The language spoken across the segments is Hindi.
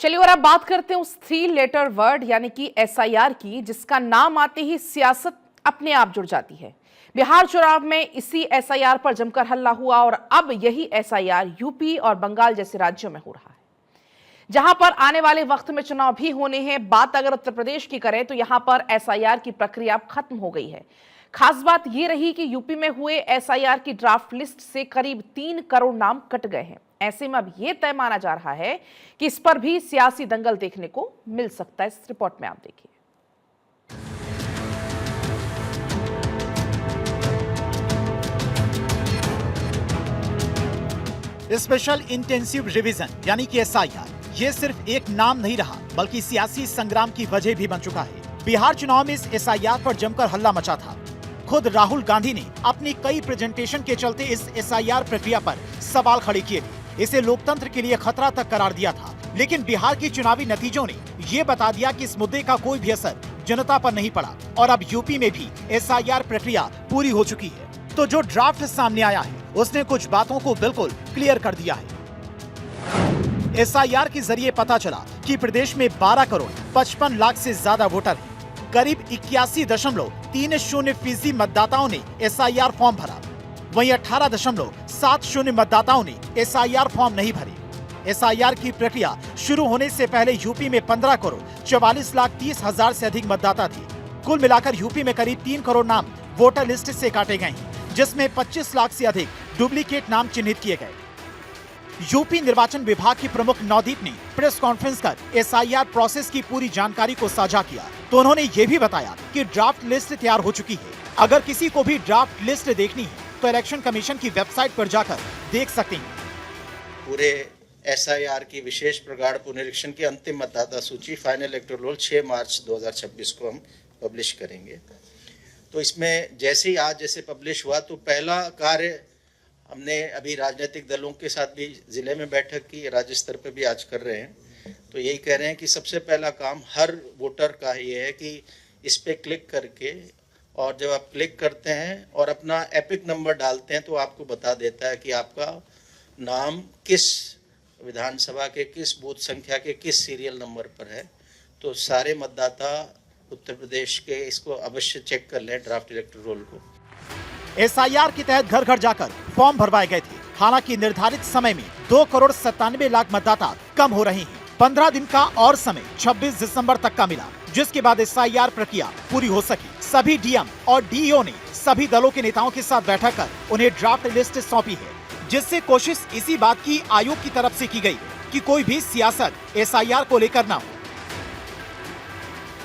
चलिए और अब बात करते हैं उस 3 लेटर वर्ड यानी कि एसआईआर की, जिसका नाम आते ही सियासत अपने आप जुड़ जाती है। बिहार चुनाव में इसी एसआईआर पर जमकर हल्ला हुआ और अब यही एसआईआर यूपी और बंगाल जैसे राज्यों में हो रहा है, जहां पर आने वाले वक्त में चुनाव भी होने हैं। बात अगर उत्तर प्रदेश की करें तो यहां पर एसआईआर की प्रक्रिया खत्म हो गई है। खास बात यह रही कि यूपी में हुए एसआईआर की ड्राफ्ट लिस्ट से करीब 3 करोड़ नाम कट गए हैं। ऐसे में अब यह तय माना जा रहा है कि इस पर भी सियासी दंगल देखने को मिल सकता है। इस रिपोर्ट में आप देखिए। स्पेशल इंटेंसिव रिवीजन यानी कि एसआईआर ये सिर्फ एक नाम नहीं रहा बल्कि सियासी संग्राम की वजह भी बन चुका है। बिहार चुनाव में इस एसआईआर पर जमकर हल्ला मचा था। खुद राहुल गांधी ने अपनी कई प्रेजेंटेशन के चलते इस एसआईआर प्रक्रिया पर सवाल खड़े किए थे। इसे लोकतंत्र के लिए खतरा तक करार दिया था। लेकिन बिहार के चुनावी नतीजों ने ये बता दिया कि इस मुद्दे का कोई भी असर जनता पर नहीं पड़ा और अब यूपी में भी एसआईआर प्रक्रिया पूरी हो चुकी है। तो जो ड्राफ्ट सामने आया है उसने कुछ बातों को बिल्कुल क्लियर कर दिया है। एसआईआर के जरिए पता चला कि प्रदेश में 12 करोड़ 55 लाख से ज्यादा वोटर हैं। करीब 81.30% मतदाताओं ने एसआईआर फॉर्म भरा। वहीं 18.70 मतदाताओं ने एसआईआर फॉर्म नहीं भरे। एसआईआर की प्रक्रिया शुरू होने से पहले यूपी में 15 करोड़ 44,30,000 से अधिक मतदाता थे। कुल मिलाकर यूपी में करीब 3 करोड़ नाम वोटर लिस्ट से काटे गए हैं, जिसमें 25 लाख से अधिक डुप्लीकेट नाम चिन्हित किए गए। यूपी निर्वाचन विभाग के प्रमुख नवदीप ने प्रेस कॉन्फ्रेंस कर एसआईआर प्रोसेस की पूरी जानकारी को साझा किया। तो उन्होंने ये भी बताया कि ड्राफ्ट लिस्ट तैयार हो चुकी है। अगर किसी को भी ड्राफ्ट लिस्ट देखनी है तो इलेक्शन कमीशन की वेबसाइट पर जाकर देख सकते हैं। पूरे एसआईआर की विशेष प्रगाढ़ पुनरीक्षण की अंतिम मतदाता सूची फाइनल इलेक्टोरल रोल 6 मार्च 2026 को हम पब्लिश करेंगे। तो इसमें जैसे ही आज जैसे पब्लिश हुआ तो पहला कार्य हमने अभी राजनीतिक दलों के साथ भी जिले में बैठक की, राज्य स्तर पर भी आज कर रहे हैं। तो यही कह रहे हैं कि सबसे पहला काम हर वोटर का ये है कि इस पे क्लिक करके, और जब आप क्लिक करते हैं और अपना एपिक नंबर डालते हैं तो आपको बता देता है कि आपका नाम किस विधानसभा के किस बूथ संख्या के किस सीरियल नंबर पर है। तो सारे मतदाता उत्तर प्रदेश के इसको अवश्य चेक कर लें ड्राफ्ट इलेक्टोरल रोल को। एसआईआर के तहत घर घर जाकर फॉर्म भरवाए गए थे। हालांकि निर्धारित समय में 2 करोड़ 97 लाख मतदाता कम हो रहे हैं। 15 दिन का और समय 26 दिसंबर तक का मिला, जिसके बाद एसआईआर प्रक्रिया पूरी हो सकी। सभी डीएम और डीईओ ने सभी दलों के नेताओं के साथ बैठक कर उन्हें ड्राफ्ट लिस्ट सौंपी है, जिससे कोशिश इसी बात की आयोग की तरफ से की गई कि कोई भी सियासत एसआईआर को लेकर ना हो।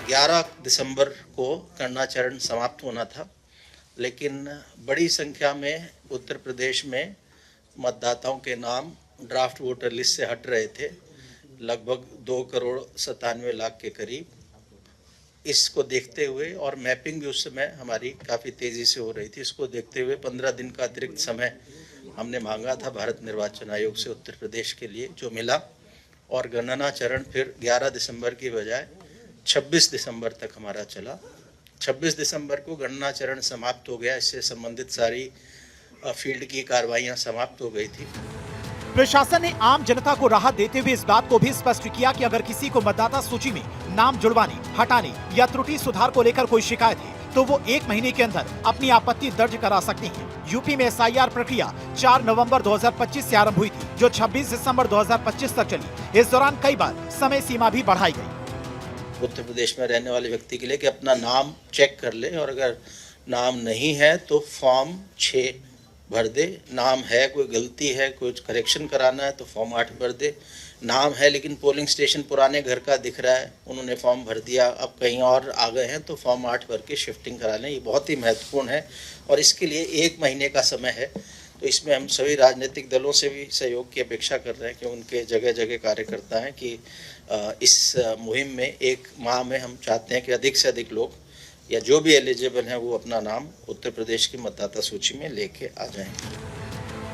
11 दिसंबर को गणना चरण समाप्त होना था, लेकिन बड़ी संख्या में उत्तर प्रदेश में मतदाताओं के नाम ड्राफ्ट वोटर लिस्ट से हट रहे थे, लगभग 2 करोड़ 97 लाख के करीब। इसको देखते हुए और मैपिंग भी उस समय हमारी काफ़ी तेज़ी से हो रही थी, इसको देखते हुए 15 दिन का अतिरिक्त समय हमने मांगा था भारत निर्वाचन आयोग से उत्तर प्रदेश के लिए, जो मिला। और गणना चरण फिर 11 दिसंबर की बजाय 26 दिसंबर तक हमारा चला। 26 दिसंबर को गणना चरण समाप्त हो गया। इससे संबंधित सारी फील्ड की कार्रवाइयां समाप्त हो गई थी। प्रशासन ने आम जनता को राहत देते हुए इस बात को भी स्पष्ट किया कि अगर किसी को मतदाता सूची में नाम जुड़वाने, हटाने या त्रुटि सुधार को लेकर कोई शिकायत है तो वो 1 महीने के अंदर अपनी आपत्ति दर्ज करा सकते हैं। यूपी में एसआईआर प्रक्रिया 4 नवंबर 2025 से आरंभ हुई थी, जो 26 दिसंबर 2025 तक चली। इस दौरान कई बार समय सीमा भी बढ़ाई गई। उत्तर प्रदेश में रहने वाले व्यक्ति के लिए कि अपना नाम चेक कर ले, और अगर नाम नहीं है तो फॉर्म 6 भर दे। नाम है, कोई गलती है, कोई करेक्शन कराना है तो फॉर्म 8 भर दे। नाम है लेकिन पोलिंग स्टेशन पुराने घर का दिख रहा है, उन्होंने फॉर्म भर दिया, अब कहीं और आ गए हैं तो फॉर्म 8 भर के शिफ्टिंग करा लें। ये बहुत ही महत्वपूर्ण है और इसके लिए 1 महीने का समय है। तो इसमें हम सभी राजनीतिक दलों से भी सहयोग की अपेक्षा कर रहे हैं कि उनके जगह जगह कार्यकर्ता हैं कि इस मुहिम में 1 माह में हम चाहते हैं कि अधिक से अधिक लोग या जो भी एलिजिबल हैं वो अपना नाम उत्तर प्रदेश की मतदाता सूची में लेके आ जाएं।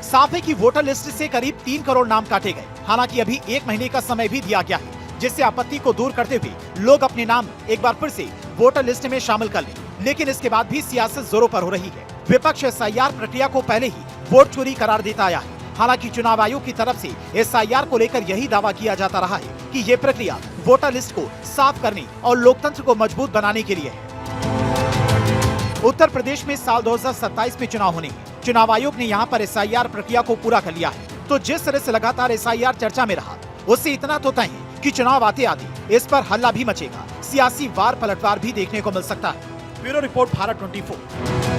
साफ है कि वोटर लिस्ट से करीब 3 करोड़ नाम काटे गए। हालांकि अभी 1 महीने का समय भी दिया गया है, जिससे आपत्ति को दूर करते हुए लोग अपने नाम एक बार फिर से वोटर लिस्ट में शामिल कर लें। लेकिन इसके बाद भी सियासत जोरों पर हो रही है। विपक्ष एसआईआर प्रक्रिया को पहले ही वोट चोरी करार देता आया है हालांकि चुनाव आयोग की तरफ से एसआईआर को लेकर यही दावा किया जाता रहा है कि ये प्रक्रिया वोटर लिस्ट को साफ करने और लोकतंत्र को मजबूत बनाने के लिए है। उत्तर प्रदेश में साल 2027 में चुनाव होने हैं। चुनाव आयोग ने यहाँ पर एसआईआर प्रक्रिया को पूरा कर लिया है। तो जिस तरह से लगातार एसआईआर चर्चा में रहा, उससे इतना तो तय है कि चुनाव आते आते इस पर हल्ला भी मचेगा, सियासी वार पलटवार भी देखने को मिल सकता है। Bureau report, Bharat 24।